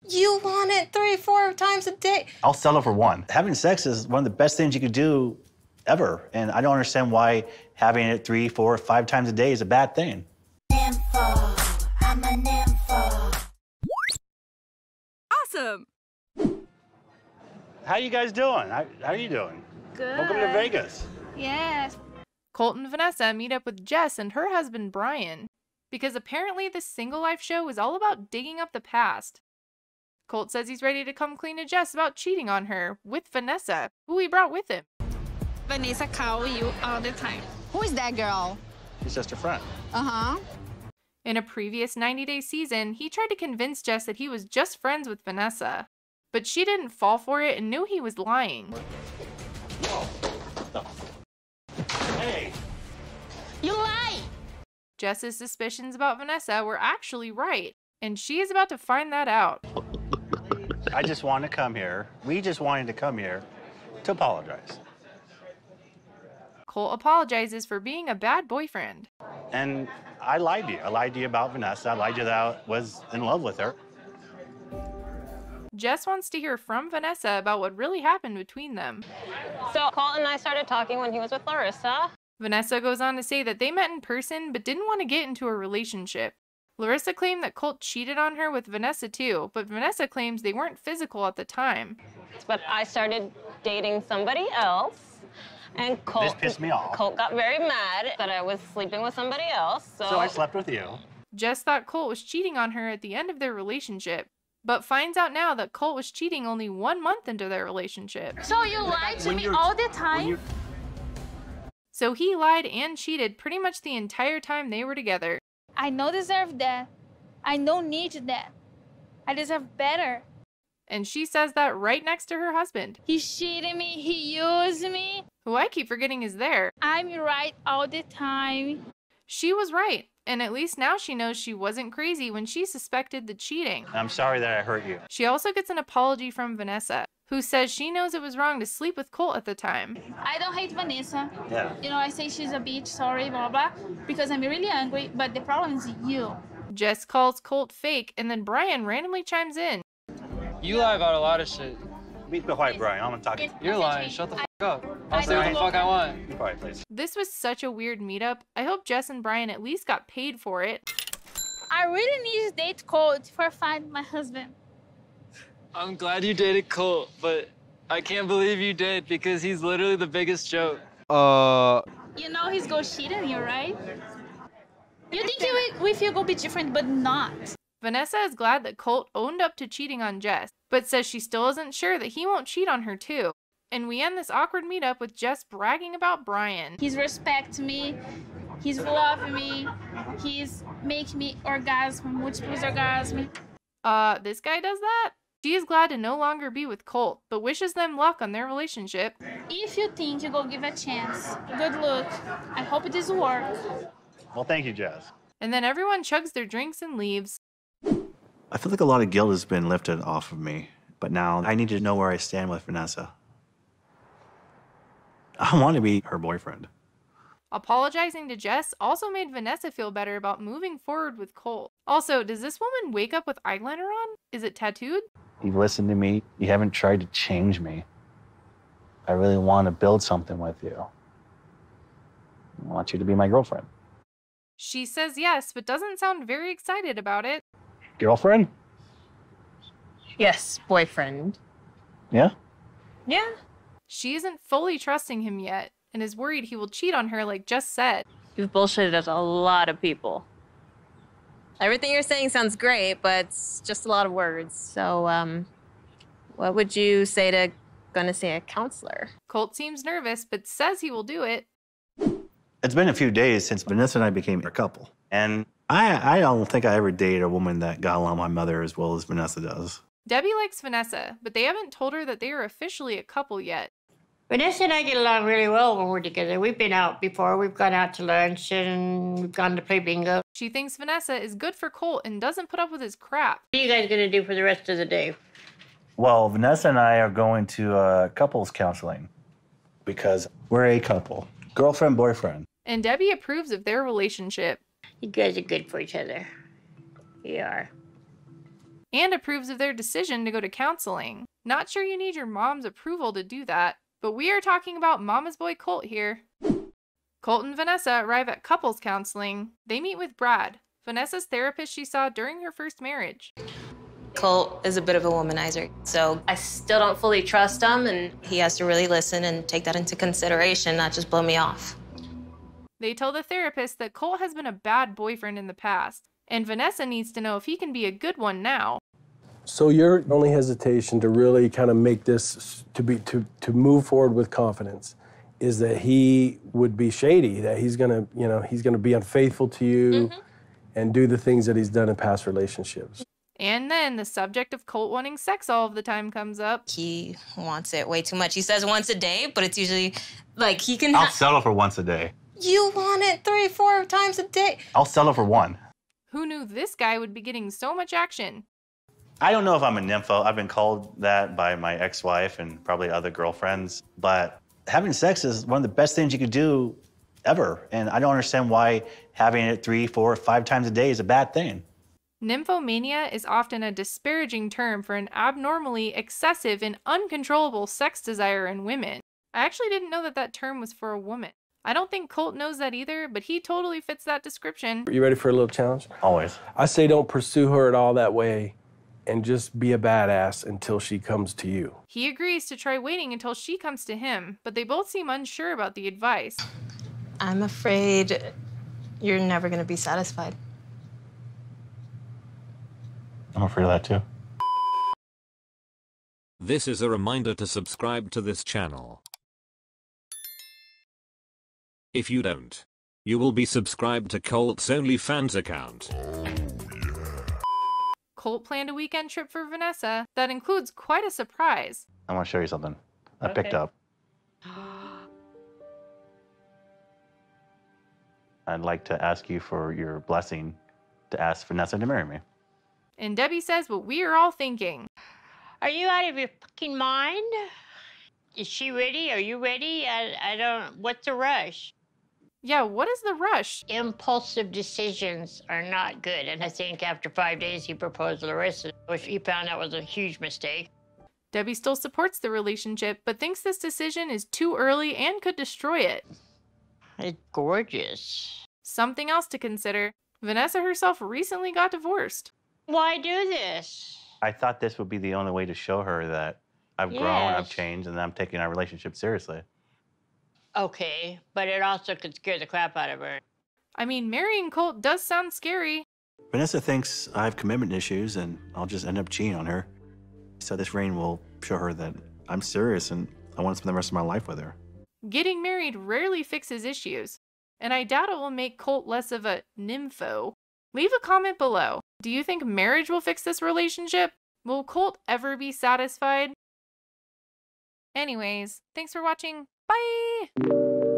You want it 3, 4 times a day. I'll settle for one. Having sex is one of the best things you could do ever. And I don't understand why having it 3, 4, 5 times a day is a bad thing. Nympho, I'm a nympho. Awesome. How you guys doing? How are you doing? Good. Welcome to Vegas. Yes. Colt and Vanessa meet up with Jess and her husband Brian, because apparently this single life show is all about digging up the past. Colt says he's ready to come clean to Jess about cheating on her with Vanessa, who he brought with him. Vanessa call you all the time. Who is that girl? She's just a friend. Uh-huh. In a previous 90-day season, he tried to convince Jess that he was just friends with Vanessa, but she didn't fall for it and knew he was lying. Hey! You lie! Jess's suspicions about Vanessa were actually right, and she is about to find that out. I just wanted to come here. We just wanted to come here to apologize. Colt apologizes for being a bad boyfriend. And I lied to you. I lied to you about Vanessa. I lied to you that I was in love with her. Jess wants to hear from Vanessa about what really happened between them. So Colt and I started talking when he was with Larissa. Vanessa goes on to say that they met in person but didn't want to get into a relationship. Larissa claimed that Colt cheated on her with Vanessa too, but Vanessa claims they weren't physical at the time. But I started dating somebody else, and Colt... This pissed me off. Colt got very mad that I was sleeping with somebody else, So I slept with you. Jess thought Colt was cheating on her at the end of their relationship, but finds out now that Colt was cheating only 1 month into their relationship. So you lied to me all the time? So he lied and cheated pretty much the entire time they were together. I don't deserve that. I don't need that. I deserve better. And she says that right next to her husband, He cheated me. He used me. who I keep forgetting is there. I'm right all the time. She was right, and at least now she knows she wasn't crazy when she suspected the cheating. I'm sorry that I hurt you. She also gets an apology from Vanessa, who says she knows it was wrong to sleep with Colt at the time. I don't hate Vanessa. Yeah. You know, I say she's a bitch, sorry, blah, blah, because I'm really angry, but the problem is you. Jess calls Colt fake, and then Brian randomly chimes in. You lie about a lot of shit. Be quiet, Brian. I'm gonna talk to you. You're lying. Shut the fuck up. I I'll say what the don't- fuck I want. Be quiet, please. This was such a weird meetup. I hope Jess and Brian at least got paid for it. I really need to date Colt for find my husband. I'm glad you dated Colt, but I can't believe you did because he's literally the biggest joke. You know he's go cheat on you, right? You think we feel go be different, but not. Vanessa is glad that Colt owned up to cheating on Jess, but says she still isn't sure that he won't cheat on her too. And we end this awkward meetup with Jess bragging about Brian. He's respect me. He's love me. He's make me orgasm, multiple orgasm. This guy does that? She is glad to no longer be with Colt, but wishes them luck on their relationship. If you think you go give a chance, good luck. I hope this will work. Well, thank you, Jess. And then everyone chugs their drinks and leaves. I feel like a lot of guilt has been lifted off of me, but now I need to know where I stand with Vanessa. I want to be her boyfriend. Apologizing to Jess also made Vanessa feel better about moving forward with Colt. Also, does this woman wake up with eyeliner on? Is it tattooed? You've listened to me. You haven't tried to change me. I really want to build something with you. I want you to be my girlfriend. She says yes, but doesn't sound very excited about it. Girlfriend? Yes, boyfriend. Yeah? Yeah. She isn't fully trusting him yet, and is worried he will cheat on her like Jess said. You've bullshitted a lot of people. Everything you're saying sounds great, but it's just a lot of words. So, what would you say to gonna see a counselor? Colt seems nervous, but says he will do it. It's been a few days since Vanessa and I became a couple. And I don't think I ever dated a woman that got along with my mother as well as Vanessa does. Debbie likes Vanessa, but they haven't told her that they are officially a couple yet. Vanessa and I get along really well when we're together. We've been out before. We've gone out to lunch and we've gone to play bingo. She thinks Vanessa is good for Colt and doesn't put up with his crap. What are you guys going to do for the rest of the day? Well, Vanessa and I are going to couples counseling because we're a couple. Girlfriend, boyfriend. And Debbie approves of their relationship. You guys are good for each other. You are. and approves of their decision to go to counseling. Not sure you need your mom's approval to do that, but we are talking about Mama's boy Colt here. Colt and Vanessa arrive at couples counseling. They meet with Brad, Vanessa's therapist she saw during her first marriage. Colt is a bit of a womanizer, so I still don't fully trust him, and he has to really listen and take that into consideration, not just blow me off. They tell the therapist that Colt has been a bad boyfriend in the past, and Vanessa needs to know if he can be a good one now. So your only hesitation to really kind of make this, to move forward with confidence, is that he would be shady, that he's gonna be unfaithful to you and do the things that he's done in past relationships. And then the subject of Colt wanting sex all of the time comes up. He wants it way too much. He says once a day, but it's usually like he can. I'll settle for once a day. You want it 3-4 times a day. I'll settle for one. Who knew this guy would be getting so much action? I don't know if I'm a nympho. I've been called that by my ex-wife and probably other girlfriends, but having sex is one of the best things you could do ever. And I don't understand why having it 3, 4, 5 times a day is a bad thing. Nymphomania is often a disparaging term for an abnormally excessive and uncontrollable sex desire in women. I actually didn't know that term was for a woman. I don't think Colt knows that either, but he totally fits that description. Are you ready for a little challenge? Always. I say don't pursue her at all that way and just be a badass until she comes to you. He agrees to try waiting until she comes to him, but they both seem unsure about the advice. I'm afraid you're never going to be satisfied. I'm afraid of that too. This is a reminder to subscribe to this channel. If you don't, you will be subscribed to Colt's OnlyFans account. Colt planned a weekend trip for Vanessa that includes quite a surprise. I want to show you something I picked up. I'd like to ask you for your blessing to ask Vanessa to marry me. And Debbie says what we are all thinking. Are you out of your fucking mind? Is she ready? Are you ready? I don't... What's the rush? Yeah, what is the rush? Impulsive decisions are not good. And I think after 5 days, he proposed to Larissa, which he found out was a huge mistake. Debbie still supports the relationship, but thinks this decision is too early and could destroy it. It's gorgeous. Something else to consider. Vanessa herself recently got divorced. Why do this? I thought this would be the only way to show her that I've grown, I've changed, and I'm taking our relationship seriously. Okay, but it also could scare the crap out of her. I mean, marrying Colt does sound scary. Vanessa thinks I have commitment issues and I'll just end up cheating on her. So this ring will show her that I'm serious and I want to spend the rest of my life with her. Getting married rarely fixes issues, and I doubt it will make Colt less of a nympho. Leave a comment below. Do you think marriage will fix this relationship? Will Colt ever be satisfied? Anyways, thanks for watching. Bye!